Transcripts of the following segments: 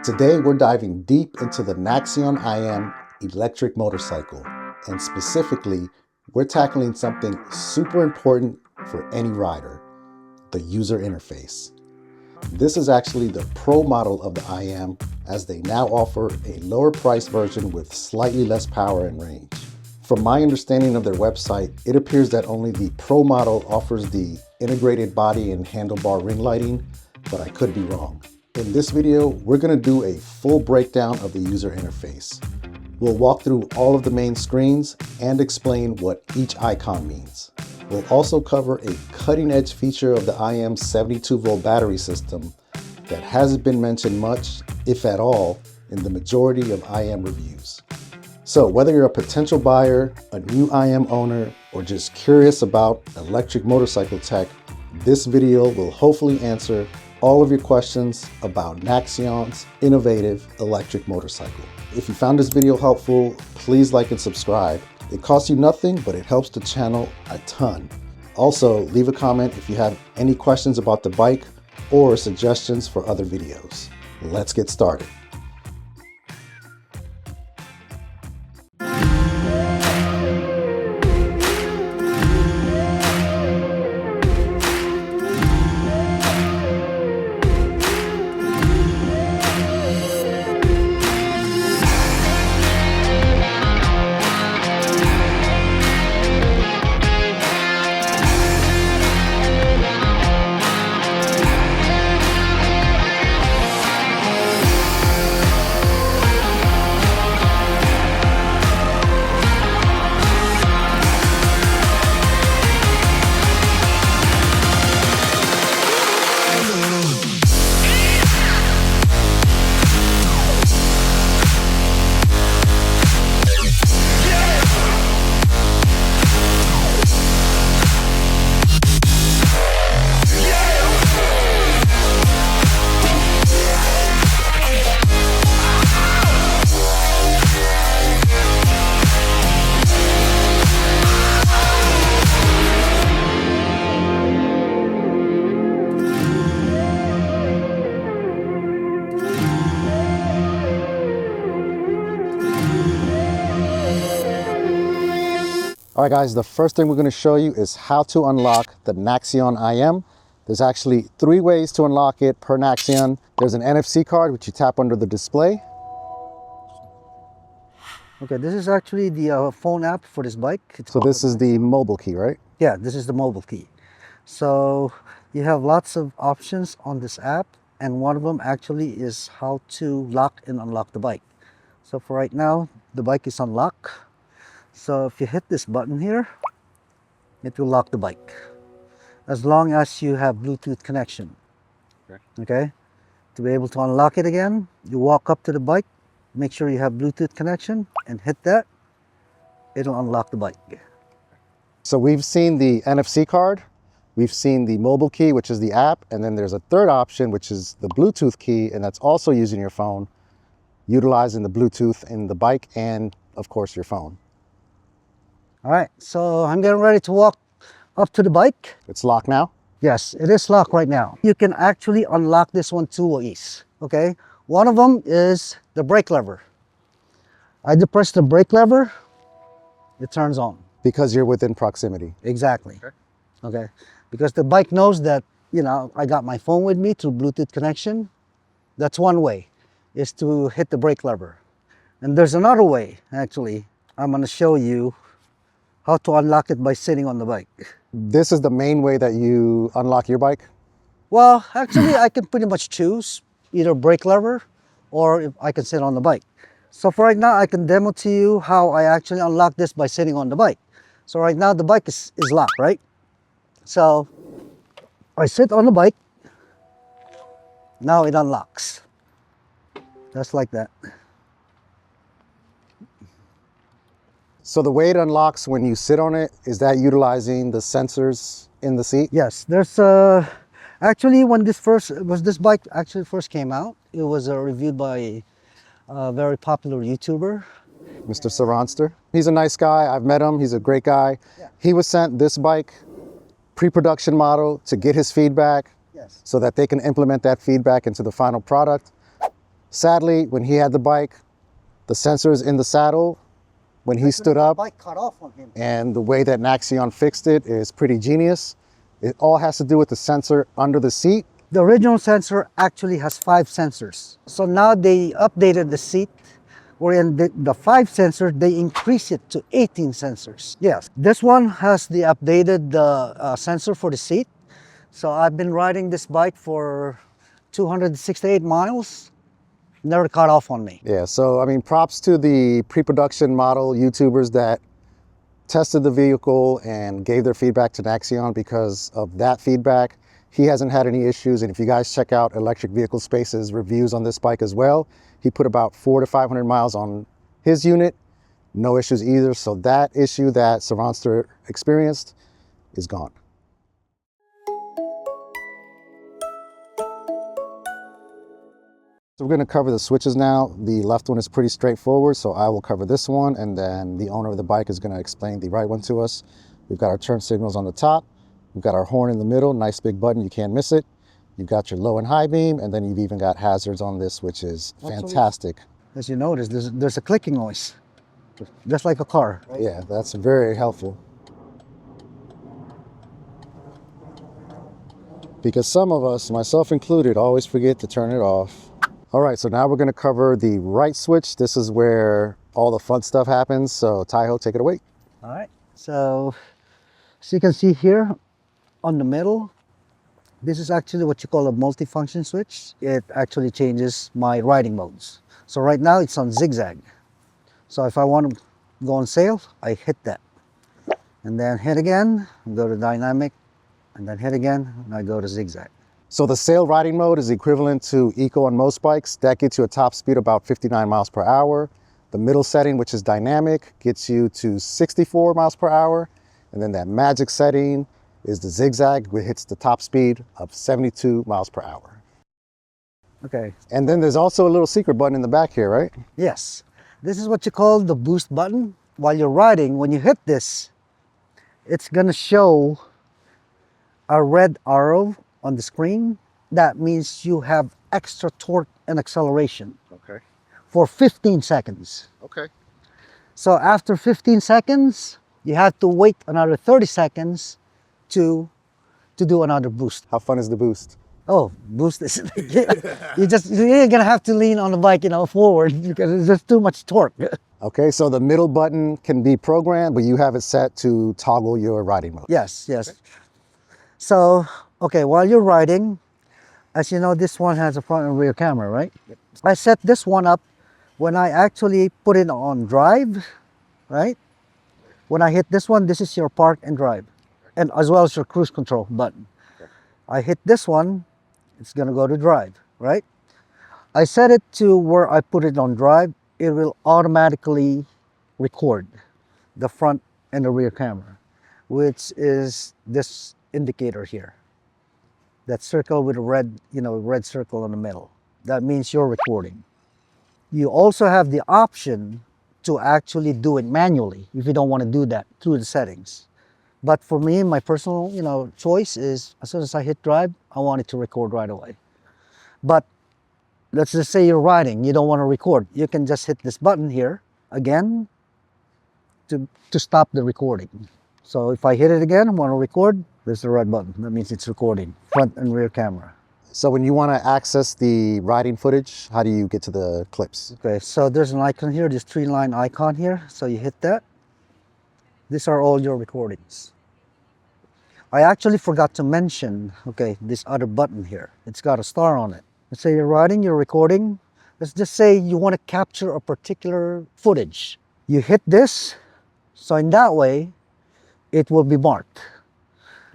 Today we're diving deep into the Naxeon Iam electric motorcycle, and specifically we're tackling something super important for any rider: the user interface. This is actually the Pro model of the Iam, as they now offer a lower price version with slightly less power and range. From my understanding of their website, it appears that only the Pro model offers the integrated body and handlebar ring lighting, but I could be wrong. In this video, we're going to do a full breakdown of the user interface. We'll walk through all of the main screens and explain what each icon means. We'll also cover a cutting-edge feature of the Iam's 72-volt battery system that hasn't been mentioned much, if at all, in the majority of Iam reviews. So whether you're a potential buyer, a new Iam owner, or just curious about electric motorcycle tech, this video will hopefully answer all of your questions about Naxeon's innovative electric motorcycle. If you found this video helpful, please like and subscribe. It costs you nothing, but it helps the channel a ton. Also, leave a comment if you have any questions about the bike or suggestions for other videos. Let's get started. All right guys, the first thing we're going to show you is how to unlock the Naxeon Iam. There's actually 3 ways to unlock it per Naxeon. There's an NFC card which you tap under the display. Okay, this is actually the phone app for this bike. So this is the mobile key, right? Yeah, this is the mobile key. So you have lots of options on this app, and one of them actually is how to lock and unlock the bike. So for right now, the bike is unlocked. So if you hit this button here, it will lock the bike, as long as you have Bluetooth connection. Okay? To be able to unlock it again, you walk up to the bike, make sure you have Bluetooth connection, and hit that. It'll unlock the bike. So we've seen the NFC card, we've seen the mobile key, which is the app, and then there's a third option, which is the Bluetooth key, and that's also using your phone, utilizing the Bluetooth in the bike and, of course, your phone. All right, so I'm getting ready to walk up to the bike. It's locked now? Yes, it is locked right now. You can actually unlock this one 2 ways, okay? One of them is the brake lever. I depress the brake lever, it turns on. Because you're within proximity. Exactly. Okay. Because the bike knows that, you know, I got my phone with me through Bluetooth connection. That's one way, is to hit the brake lever. And there's another way, actually. I'm going to show you how to unlock it by sitting on the bike. This is the main way that you unlock your bike? Well, actually, I can pretty much choose either brake lever or if I can sit on the bike. So for right now, I can demo to you how I actually unlock this by sitting on the bike. So right now, the bike is locked, right? So I sit on the bike. Now it unlocks. Just like that. So the way it unlocks when you sit on it, is that utilizing the sensors in the seat? Yes, there's actually when this bike actually first came out, it was reviewed by a very popular YouTuber, Mr. Surronster. He's a nice guy. I've met him. He's a great guy. Yeah. He was sent this bike, pre-production model, to get his feedback, yes, so that they can implement that feedback into the final product. Sadly, when he had the bike, the sensors in the saddle, when he stood up, the bike cut off on him. and the way that Naxeon fixed it is pretty genius. It all has to do with the sensor under the seat. The original sensor actually has 5 sensors. So now they updated the seat, wherein the 5 sensors, they increase it to 18 sensors. Yes, this one has the updated sensor for the seat. So I've been riding this bike for 268 miles. Never cut off on me. Yeah, so I mean, props to the pre-production model YouTubers that tested the vehicle and gave their feedback to Naxeon. Because of that feedback, he hasn't had any issues. And if you guys check out Electric Vehicle Space's reviews on this bike as well, he put about 400 to 500 miles on his unit. No issues either. So that issue that Surronster experienced is gone. So we're going to cover the switches now. The left one is pretty straightforward, so I will cover this one, and then the owner of the bike is going to explain the right one to us. We've got our turn signals on the top. We've got our horn in the middle, nice big button, you can't miss it. You've got your low and high beam, and then you've even got hazards on this, which is fantastic. As you notice, there's a clicking noise, just like a car. Right? Yeah, that's very helpful. Because some of us, myself included, always forget to turn it off. All right, so now we're gonna cover the right switch. This is where all the fun stuff happens. So Taiho, take it away. All right, so as you can see here on the middle, this is actually what you call a multifunction switch. It actually changes my riding modes. So right now it's on zigzag. So if I want to go on sail, I hit that. And then hit again, go to dynamic, and then hit again, and I go to zigzag. So the sail riding mode is equivalent to eco on most bikes. That gets you a top speed of about 59 miles per hour. The middle setting, which is dynamic, gets you to 64 miles per hour. And then that magic setting is the zigzag, which hits the top speed of 72 miles per hour. Okay. And then there's also a little secret button in the back here, right? Yes. This is what you call the boost button. While you're riding, when you hit this, it's gonna show a red arrow on the screen. That means you have extra torque and acceleration. Okay. For 15 seconds. Okay. So after 15 seconds, you have to wait another 30 seconds to do another boost. How fun is the boost? Oh, boost is you're gonna have to lean on the bike, forward because there's just too much torque. Okay, so the middle button can be programmed, but you have it set to toggle your riding mode. Yes, yes. Okay. So, okay, while you're riding, as you know, this one has a front and rear camera, right? Yep. I set this one up when I actually put it on drive, right? When I hit this one, this is your park and drive, and as well as your cruise control button. Okay. I hit this one, it's gonna go to drive, right? I set it to where I put it on drive, it will automatically record the front and the rear camera, which is this indicator here. That circle with a red, red circle in the middle. That means you're recording. You also have the option to actually do it manually if you don't want to do that through the settings. But for me, my personal, choice is as soon as I hit drive, I want it to record right away. But let's just say you're riding, you don't want to record. You can just hit this button here again to stop the recording. So if I hit it again, I want to record, there's the red button. That means it's recording, front and rear camera. So when you want to access the riding footage, how do you get to the clips? Okay, so there's an icon here, this 3-line icon here. So you hit that. These are all your recordings. I actually forgot to mention, this other button here. It's got a star on it. Let's say you're riding, you're recording. Let's just say you want to capture a particular footage. You hit this, so in that way, it will be marked.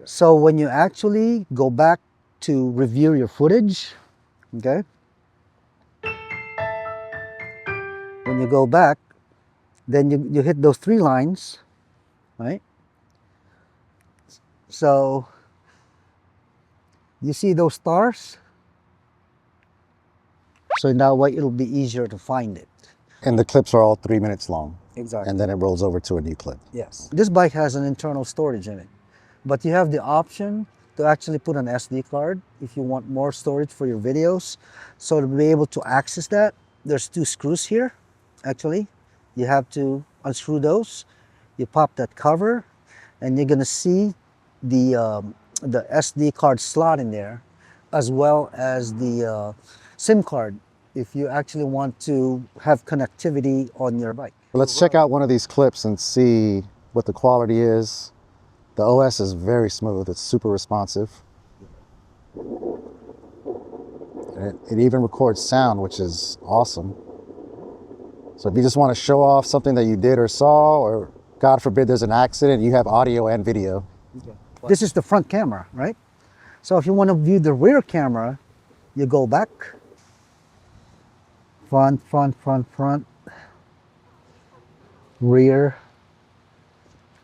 So when you actually go back to review your footage, okay? When you go back, then you hit those 3 lines, right? So you see those stars? So in that way, it'll be easier to find it. And the clips are all 3 minutes long. Exactly. And then it rolls over to a new clip. Yes. This bike has an internal storage in it, but you have the option to actually put an SD card if you want more storage for your videos. So to be able to access that, there's two screws here. Actually, you have to unscrew those. You pop that cover, and you're gonna see the SD card slot in there, as well as the SIM card if you actually want to have connectivity on your bike. Let's check out one of these clips and see what the quality is. The OS is very smooth. It's super responsive. And it even records sound, which is awesome. So if you just want to show off something that you did or saw, or God forbid there's an accident, you have audio and video. This is the front camera, right? So if you want to view the rear camera, you go back. Front, front, front, front. Rear,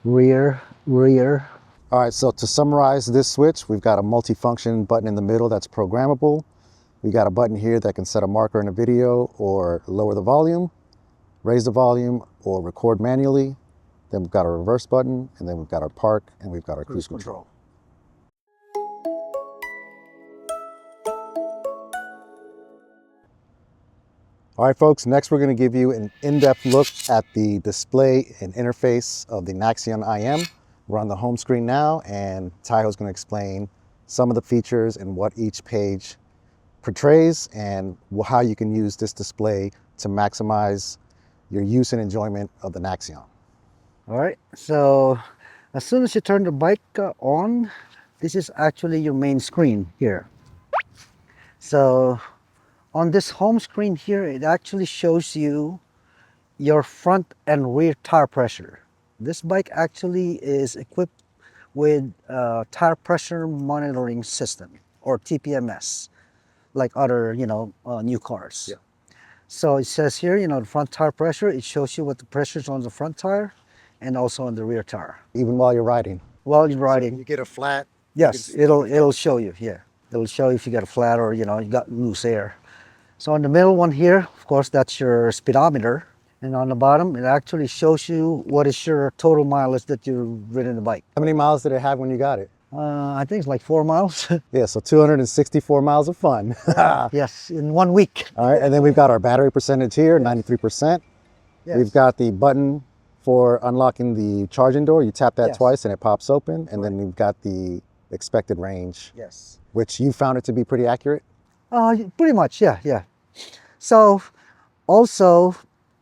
rear, rear. All right, so to summarize this switch, we've got a multifunction button in the middle that's programmable. We got a button here that can set a marker in a video or lower the volume, raise the volume, or record manually. Then we've got a reverse button, and then we've got our park, and we've got our cruise control. All right, folks, next we're going to give you an in-depth look at the display and interface of the Naxeon Iam. We're on the home screen now, and Taiho's going to explain some of the features and what each page portrays and how you can use this display to maximize your use and enjoyment of the Naxeon. All right, so as soon as you turn the bike on, this is actually your main screen here. So on this home screen here, it actually shows you your front and rear tire pressure. This bike actually is equipped with a tire pressure monitoring system, or TPMS, like other, new cars. Yeah. So it says here, the front tire pressure, it shows you what the pressure is on the front tire and also on the rear tire. Even while you're riding. While you're riding. So you get a flat. Yes, it'll show you, yeah. It'll show you if you got a flat or, you got loose air. So on the middle one here, of course, that's your speedometer. And on the bottom, it actually shows you what is your total mileage that you've ridden the bike. How many miles did it have when you got it? I think it's like 4 miles. Yeah, so 264 miles of fun. Yes, in 1 week. All right, and then we've got our battery percentage here, 93%. Yes. We've got the button for unlocking the charging door. You tap that Yes. twice and it pops open. And then we've got the expected range, Yes. which you found it to be pretty accurate. Pretty much, yeah. So also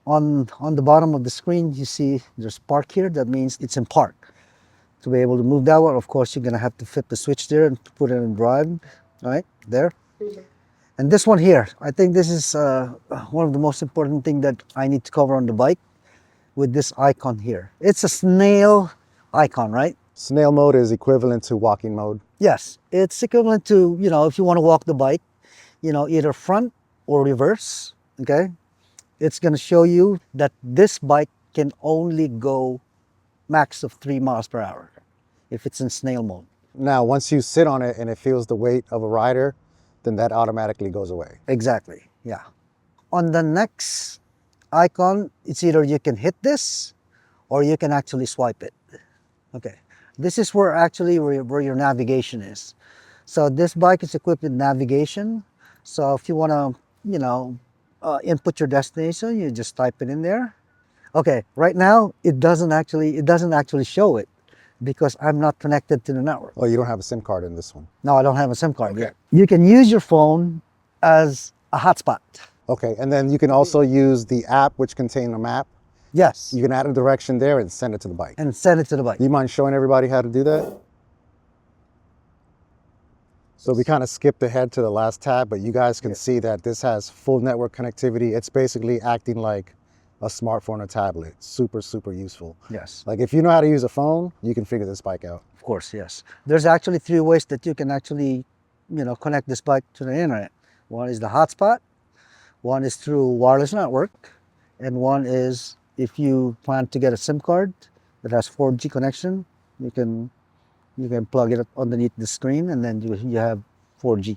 on the bottom of the screen, you see there's park here. That means it's in park. To be able to move that one, of course, you're gonna have to flip the switch there and put it in drive, right there. And this one here, I think this is one of the most important thing that I need to cover on the bike with this icon here. It's a snail icon, right? Snail mode is equivalent to walking mode. Yes, it's equivalent to, if you want to walk the bike, either front or reverse, okay? It's gonna show you that this bike can only go max of 3 miles per hour if it's in snail mode. Now, once you sit on it and it feels the weight of a rider, then that automatically goes away. Exactly, yeah. On the next icon, it's either you can hit this or you can actually swipe it. Okay, this is where your navigation is. So this bike is equipped with navigation. So if you want to, input your destination, you just type it in there. Okay, right now it doesn't actually show it because I'm not connected to the network. Oh, you don't have a SIM card in this one. No, I don't have a SIM card Okay. yet. You can use your phone as a hotspot. Okay, and then you can also use the app, which contains a map. Yes, You can add a direction there and send it to the bike. and send it to the bike. Do you mind showing everybody how to do that? So we kind of skipped ahead to the last tab, but you guys can see that this has full network connectivity. It's basically acting like a smartphone or tablet. Super, super useful. Yes, Like if you know how to use a phone, you can figure this bike out. of course, yes. There's actually 3 ways that you can actually, connect this bike to the internet. One is the hotspot, one is through wireless network, and one is if you plan to get a SIM card that has 4G connection, you can plug it underneath the screen and then you have 4G,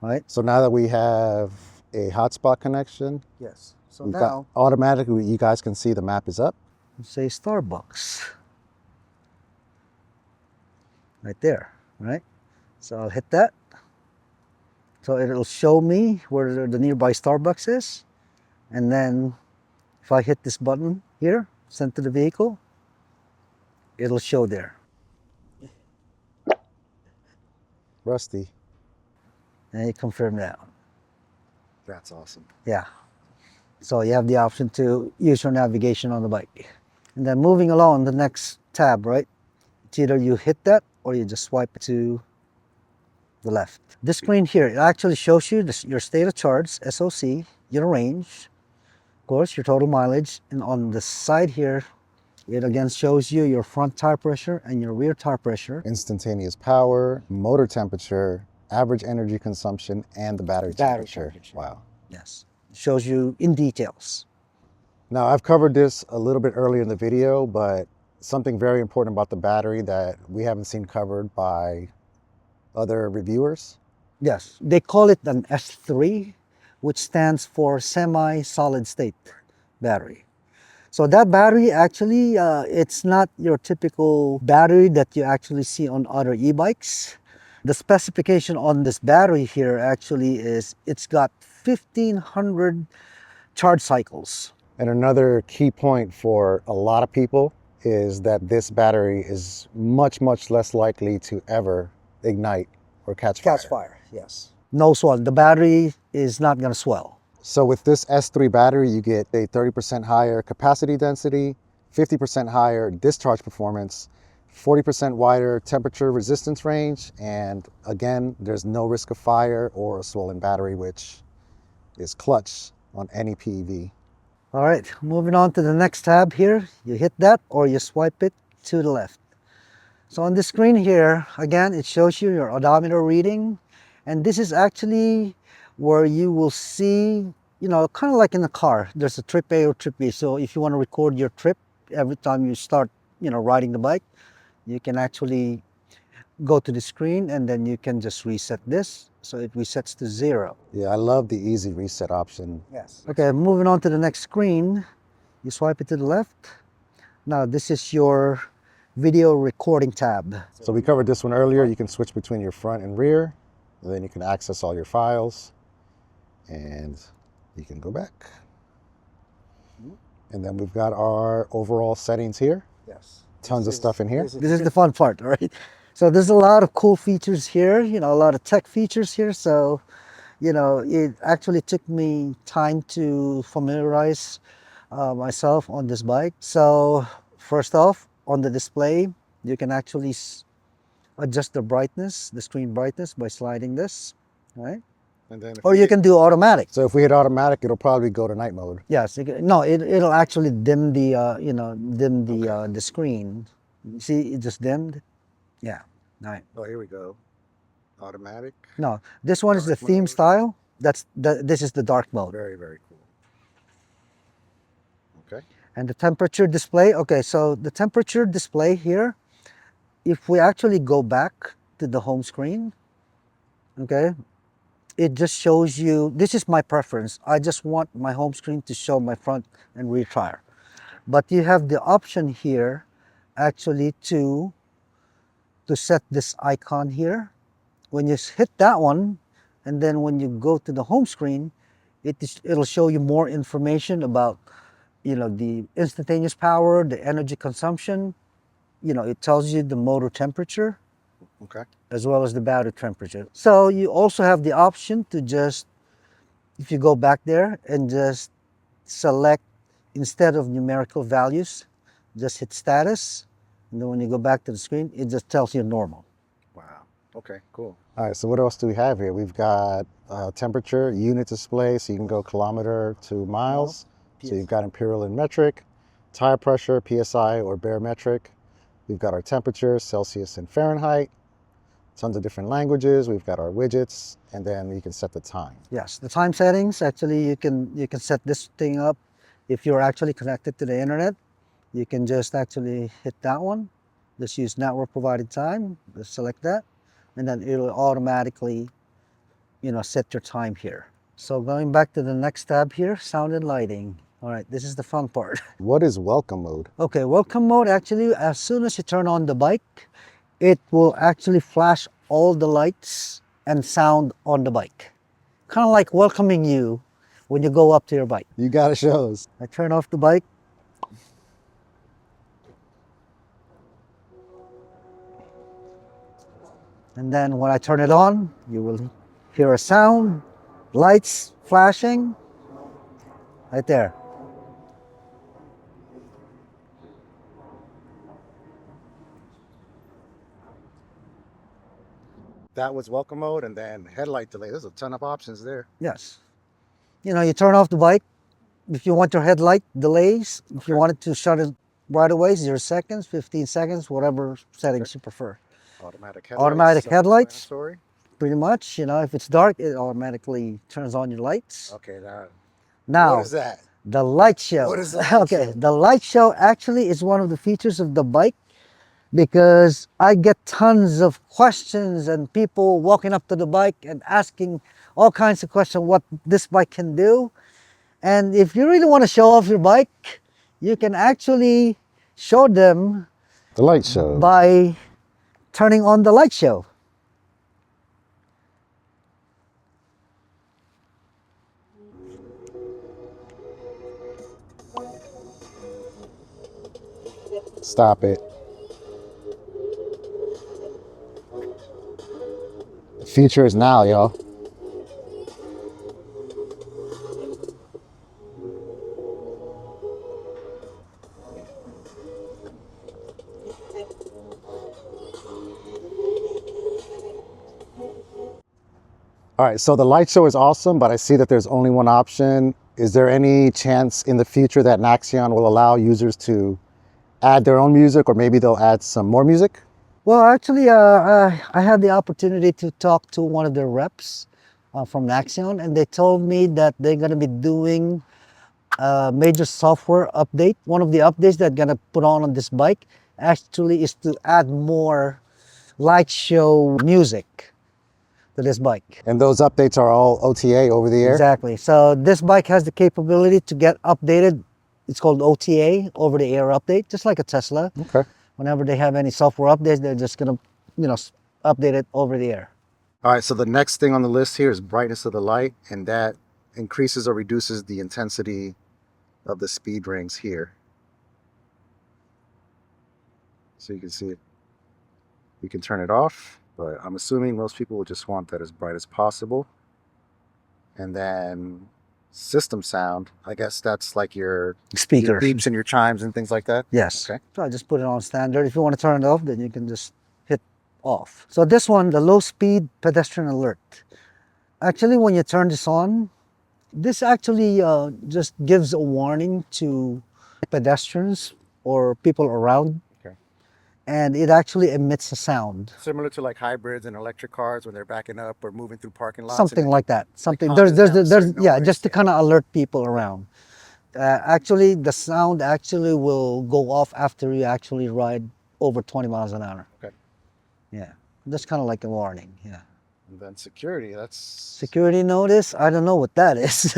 right? So now that we have a hotspot connection, Yes. So we've now, got automatically, you guys can see the map is up. say Starbucks. Right there, right? So I'll hit that. So it'll show me where the nearby Starbucks is. And then if I hit this button here, send to the vehicle, it'll show there. Rusty. And you confirm that. That's awesome. Yeah. So you have the option to use your navigation on the bike. And then moving along the next tab, right? It's either you hit that or you just swipe to the left. This screen here, it actually shows you your state of charge, SOC, your range, of course, your total mileage. And on the side here, it again shows you your front tire pressure and your rear tire pressure. Instantaneous power, motor temperature, average energy consumption, and the battery temperature. Wow. Yes. It shows you in details. Now, I've covered this a little bit earlier in the video, but something very important about the battery that we haven't seen covered by other reviewers. Yes. They call it an S3, which stands for semi-solid state battery. So that battery actually, it's not your typical battery that you actually see on other e-bikes. The specification on this battery here actually is it's got 1,500 charge cycles. And another key point for a lot of people is that this battery is much, much less likely to ever ignite or catch fire. Catch fire, yes. No swell. The battery is not going to swell. So with this S3 battery, you get a 30% higher capacity density, 50% higher discharge performance, 40% wider temperature resistance range, and again, there's no risk of fire or a swollen battery, which is clutch on any PEV. All right, moving on to the next tab here. You hit that or you swipe it to the left. So on the screen here, again, it shows you your odometer reading. And this is actually where you will see, you know, kind of like in the car, there's a trip A or trip B. So if you want to record your trip every time you start, you know, riding the bike, you can actually go to the screen and then you can just reset this. So it resets to 0. Yeah, I love the easy reset option. Yes. Okay, moving on to the next screen, you swipe it to the left. Now this is your video recording tab. So we covered this one earlier. You can switch between your front and rear, and then you can access all your files, and you can go back. And then we've got our overall settings here. Yes. Tons of stuff in here. This is the fun part, right? So there's a lot of cool features here, you know, a lot of tech features here. So, you know, it actually took me time to familiarize myself on this bike. So first off, on the display, you can actually adjust the brightness, the screen brightness by sliding this, right? And then Or you can do automatic. So if we hit automatic, it'll probably go to night mode. Yes, no, it'll actually dim the, you know, dim the screen. You see, it just dimmed. Yeah, right. Oh, here we go. Automatic. No, this one is the theme style. This is the dark mode. Very, very cool. Okay. And the temperature display. Okay, so the temperature display here, if we actually go back to the home screen, okay, it just shows you, this is my preference. I just want my home screen to show my front and rear tire. But you have the option here actually to set this icon here. When you hit that one, and then when you go to the home screen, it'll show you more information about, you know, the instantaneous power, the energy consumption. You know, it tells you the motor temperature, Okay. as well as the battery temperature. So you also have the option to just, if you go back there and just select, instead of numerical values, just hit status. And then when you go back to the screen, it just tells you normal. Wow. Okay, cool. All right, so what else do we have here? We've got temperature, unit display, so you can go kilometer to miles. So you've got imperial and metric, tire pressure, PSI or barometric. We've got our temperature, Celsius and Fahrenheit. Tons of different languages. We've got our widgets, and then you can set the time. Yes, the time settings, actually you can set this thing up. If you're actually connected to the internet, you can just actually hit that one. Just use network provided time, just select that, and then it'll automatically, you know, set your time here. So going back to the next tab here, sound and lighting. All right, this is the fun part. What is welcome mode? Okay, welcome mode, actually, as soon as you turn on the bike, it will actually flash all the lights and sound on the bike. Kind of like welcoming you when you go up to your bike. You gotta show us. I turn off the bike. And then when I turn it on, you will hear a sound, lights flashing right there. That was welcome mode, and then headlight delay. There's a ton of options there. Yes. You know, you turn off the bike. If you want your headlight delays, if you wanted to shut it right away, 0 seconds, 15 seconds, whatever settings you prefer. Automatic headlights. Automatic headlights, Self-explanatory. pretty much. You know, if it's dark, it automatically turns on your lights. Okay, Now, what is that? the light show. What is the light Okay, show? the light show actually is one of the features of the bike because I get tons of questions and people walking up to the bike and asking all kinds of questions what this bike can do. And if you really want to show off your bike, you can actually show them The light show. by turning on the light show. Stop it. The future is now, y'all. All right, so the light show is awesome, but I see that there's only one option. Is there any chance in the future that Naxeon will allow users to add their own music, or maybe they'll add some more music? Well, actually, I had the opportunity to talk to one of their reps from Naxeon, and they told me that they're going to be doing a major software update. One of the updates that they're going to put on this bike actually is to add more light show music to this bike. And those updates are all OTA, over the air? Exactly. So this bike has the capability to get updated. It's called OTA, over the air update, just like a Tesla. Okay. Whenever they have any software updates, they're just gonna, update it over the air. All right, so the next thing on the list here is brightness of the light, and that increases or reduces the intensity of the speed rings here. So you can see it. You can turn it off, but I'm assuming most people will just want that as bright as possible. And then system sound, I guess that's like your Speakers. beeps and your chimes and things like that? Yes. Okay. So I just put it on standard. If you want to turn it off, then you can just hit off. So this one, the low speed pedestrian alert. Actually, when you turn this on, this actually just gives a warning to pedestrians or people around. Okay. And it actually emits a sound. Similar to like hybrids and electric cars when they're backing up or moving through parking lots. Something like that. Something. calms There's down certain yeah, noise, just to yeah. kind of alert people around. Actually, the sound actually will go off after you actually ride over 20 miles an hour. Okay. Yeah, that's kind of like a warning. Yeah. And then security, that's... Security notice. I don't know what that is.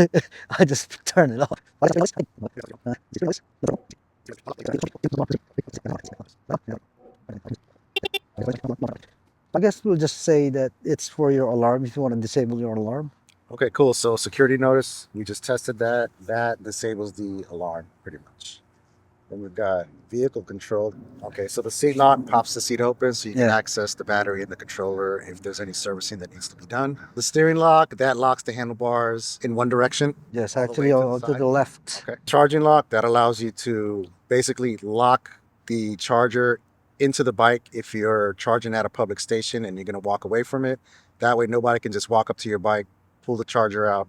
I just turn it off. I guess we'll just say that it's for your alarm if you want to disable your alarm. Okay, cool. So security notice, we just tested that. That disables the alarm pretty much. Then we've got vehicle control. Okay, so the seat lock pops the seat open so you can Yeah. access the battery and the controller if there's any servicing that needs to be done. The steering lock, that locks the handlebars in one direction. Yes, all the actually way to the to side. the left. Okay. Charging lock, that allows you to basically lock the charger into the bike if you're charging at a public station and you're going to walk away from it. That way nobody can just walk up to your bike, pull the charger out,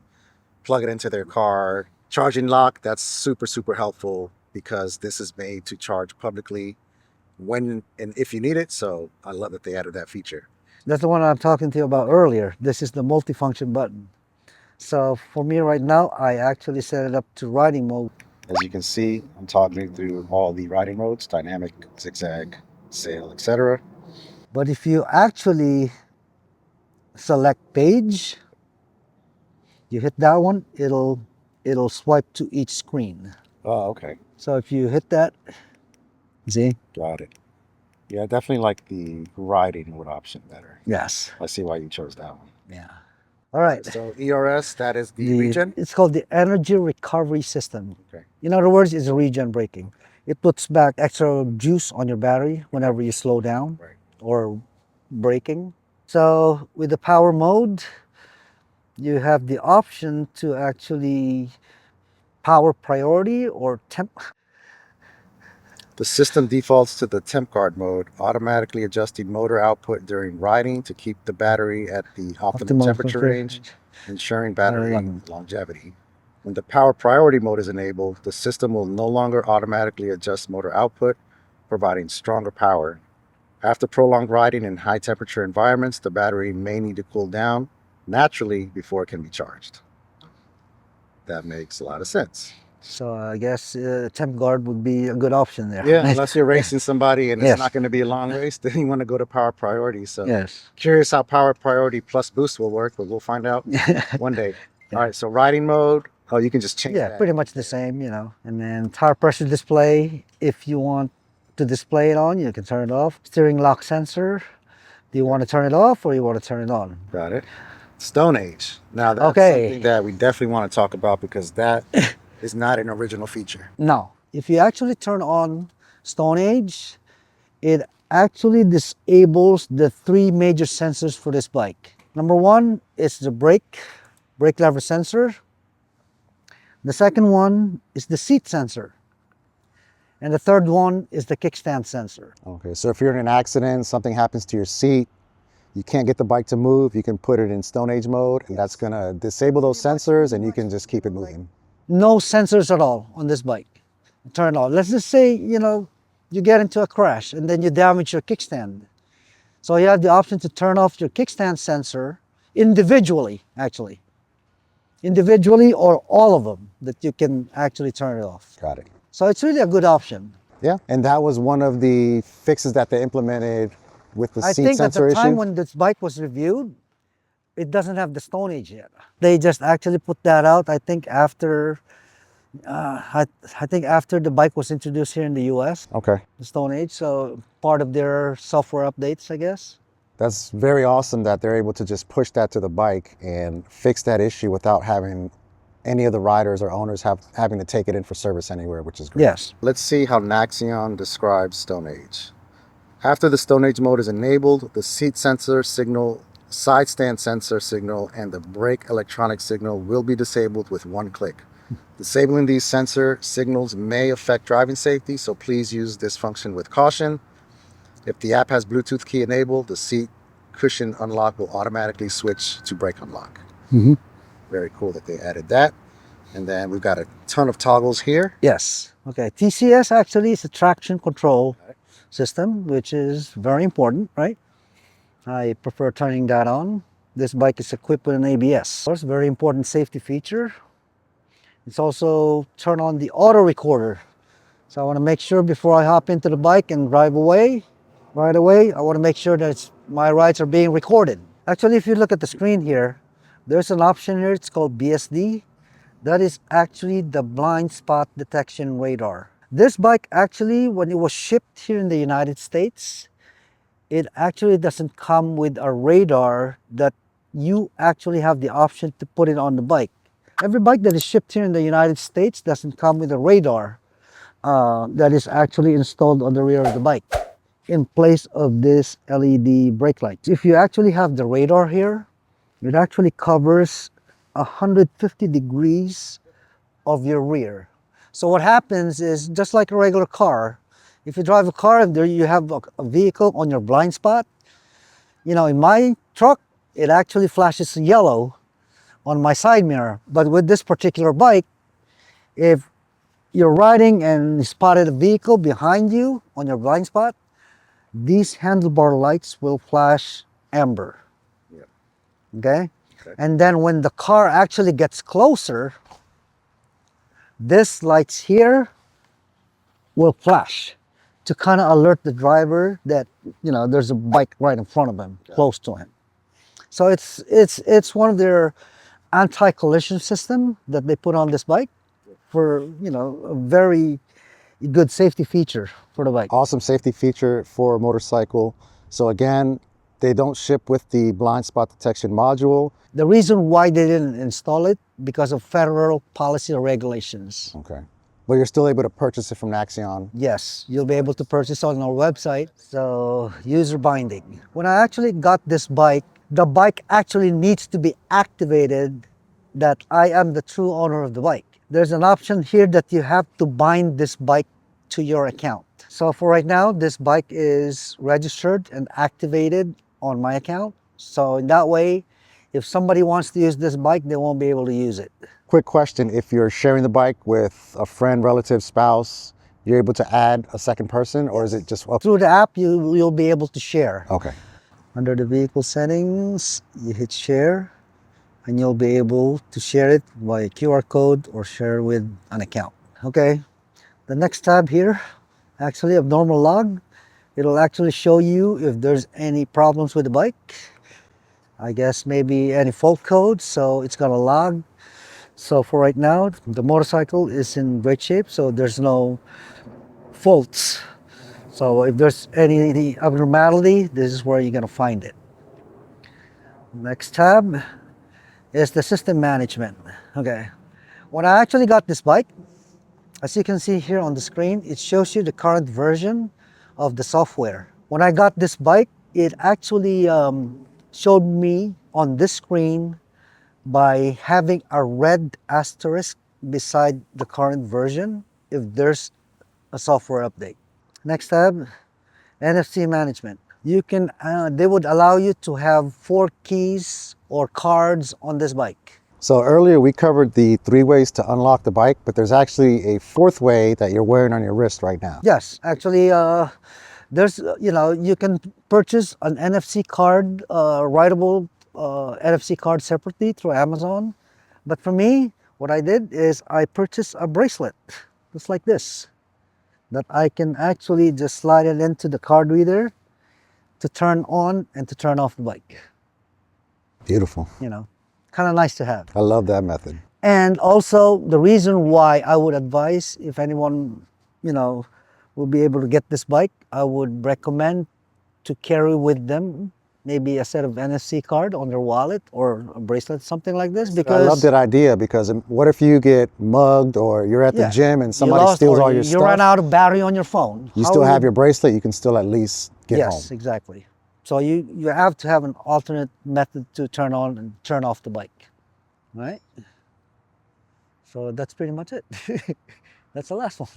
plug it into their car. Charging lock, that's super, super helpful because this is made to charge publicly when and if you need it. So I love that they added that feature. That's the one I'm talking to you about earlier. This is the multifunction button. So for me right now, I actually set it up to riding mode. As you can see, I'm toggling through all the riding modes: dynamic, zigzag, sail, etc. But if you actually select page, you hit that one, it'll swipe to each screen. Oh, okay. So if you hit that, see, Got it. Yeah, I definitely like the riding mode option better. Yes. I see why you chose that one. Yeah. All right. So ERS, that is the regen? It's called the energy recovery system. Okay. In other words, it's regen braking. It puts back extra juice on your battery whenever you slow down Right. or braking. So with the power mode, you have the option to actually power priority or temp. The system defaults to the temp guard mode, automatically adjusting motor output during riding to keep the battery at the optimal temperature range, ensuring battery longevity. When the power priority mode is enabled, the system will no longer automatically adjust motor output, providing stronger power. After prolonged riding in high temperature environments, the battery may need to cool down naturally before it can be charged. That makes a lot of sense. So I guess temp guard would be a good option there. Yeah, unless you're racing somebody and Yes. it's not going to be a long race, then you want to go to power priority. So Yes. curious how power priority plus boost will work, but we'll find out one day. All right, so riding mode. Oh, you can just change Yeah, that. pretty much the same, you know. And then tire pressure display, if you want to display it on, you can turn it off. Steering lock sensor, do you want to turn it off or you want to turn it on? Got it. Stone Age. Now that's Okay. something that we definitely want to talk about because that is not an original feature. Now, if you actually turn on Stone Age, it actually disables the three major sensors for this bike. Number one is the brake lever sensor. The second one is the seat sensor. And the third one is the kickstand sensor. Okay, so if you're in an accident, something happens to your seat, you can't get the bike to move, you can put it in Stone Age mode, and that's gonna disable those sensors and you can just keep it moving. No sensors at all on this bike. Turn it on. Let's just say, you know, you get into a crash and then you damage your kickstand. So you have the option to turn off your kickstand sensor individually, actually. Individually or all of them that you can actually turn it off. Got it. So it's really a good option. Yeah, and that was one of the fixes that they implemented with the seat I think at sensor the time issue. when this bike was reviewed, it doesn't have the Stone Age yet. They just actually put that out, I think, after I think after the bike was introduced here in the US, Okay. the Stone Age, so part of their software updates, I guess. That's very awesome that they're able to just push that to the bike and fix that issue without having any of the riders or owners having to take it in for service anywhere, which is great. Yes. Let's see how Naxeon describes Stone Age. After the Stone Age mode is enabled, the seat sensor signal, side stand sensor signal, and the brake electronic signal will be disabled with one click. Disabling these sensor signals may affect driving safety, so please use this function with caution. If the app has Bluetooth key enabled, the seat cushion unlock will automatically switch to brake unlock. Mm-hmm. Very cool that they added that. And then we've got a ton of toggles here. Yes. Okay. TCS actually is a traction control system, which is very important, right? I prefer turning that on. This bike is equipped with an ABS. It's a very important safety feature. It's also turn on the auto recorder. So I want to make sure before I hop into the bike and drive away, right away, I want to make sure that my rides are being recorded. Actually, if you look at the screen here, there's an option here, it's called BSD. That is actually the blind spot detection radar. This bike actually, when it was shipped here in the United States, it actually doesn't come with a radar that you actually have the option to put it on the bike. Every bike that is shipped here in the United States doesn't come with a radar that is actually installed on the rear of the bike in place of this LED brake light. If you actually have the radar here, it actually covers 150 degrees of your rear. So what happens is, just like a regular car, if you drive a car and there you have a vehicle on your blind spot, you know, in my truck, it actually flashes yellow on my side mirror. But with this particular bike, if you're riding and you spotted a vehicle behind you on your blind spot, these handlebar lights will flash amber. Yep. Okay? And then when the car actually gets closer, this lights here will flash to kind of alert the driver that, you know, there's a bike right in front of him, close to him. So it's one of their anti-collision system that they put on this bike for, you know, a very good safety feature for the bike. Awesome safety feature for a motorcycle. So again, they don't ship with the blind spot detection module. The reason why they didn't install it, because of federal policy or regulations. Okay. But you're still able to purchase it from Naxeon. Yes, you'll be able to purchase on our website. So user binding. When I actually got this bike, the bike actually needs to be activated that I am the true owner of the bike. There's an option here that you have to bind this bike to your account. So for right now, this bike is registered and activated on my account. So in that way, if somebody wants to use this bike, they won't be able to use it. Quick question, if you're sharing the bike with a friend, relative, spouse, you're able to add a second person, or is it just... Through the app, you'll be able to share. Okay. Under the vehicle settings, you hit share, and you'll be able to share it via QR code or share with an account. Okay, the next tab here, actually abnormal log. It'll actually show you if there's any problems with the bike. I guess maybe any fault code, so it's gonna log. So for right now, the motorcycle is in great shape, so there's no faults. So if there's any abnormality, this is where you're gonna find it. Next tab is the system management. Okay, when I actually got this bike, as you can see here on the screen, it shows you the current version of the software. When I got this bike, it actually showed me on this screen by having a red asterisk beside the current version if there's a software update. Next tab, NFC management. You can, they would allow you to have 4 keys or cards on this bike. So earlier we covered the 3 ways to unlock the bike, but there's actually a 4th way that you're wearing on your wrist right now. Yes, actually, there's, you can purchase an NFC card, writable NFC card separately through Amazon. But for me, what I did is I purchased a bracelet, just like this, that I can actually just slide it into the card reader to turn on and to turn off the bike. Beautiful. Kind of nice to have. I love that method. And also the reason why I would advise, if anyone, will be able to get this bike, I would recommend to carry with them maybe a set of NFC card on their wallet or a bracelet, something like this. Because I love that idea, because what if you get mugged or you're at the gym and somebody steals all your stuff? You run out of battery on your phone. You still have your bracelet, you can still at least get home. Yes, exactly. So you have to have an alternate method to turn on and turn off the bike, right? So that's pretty much it. That's the last one.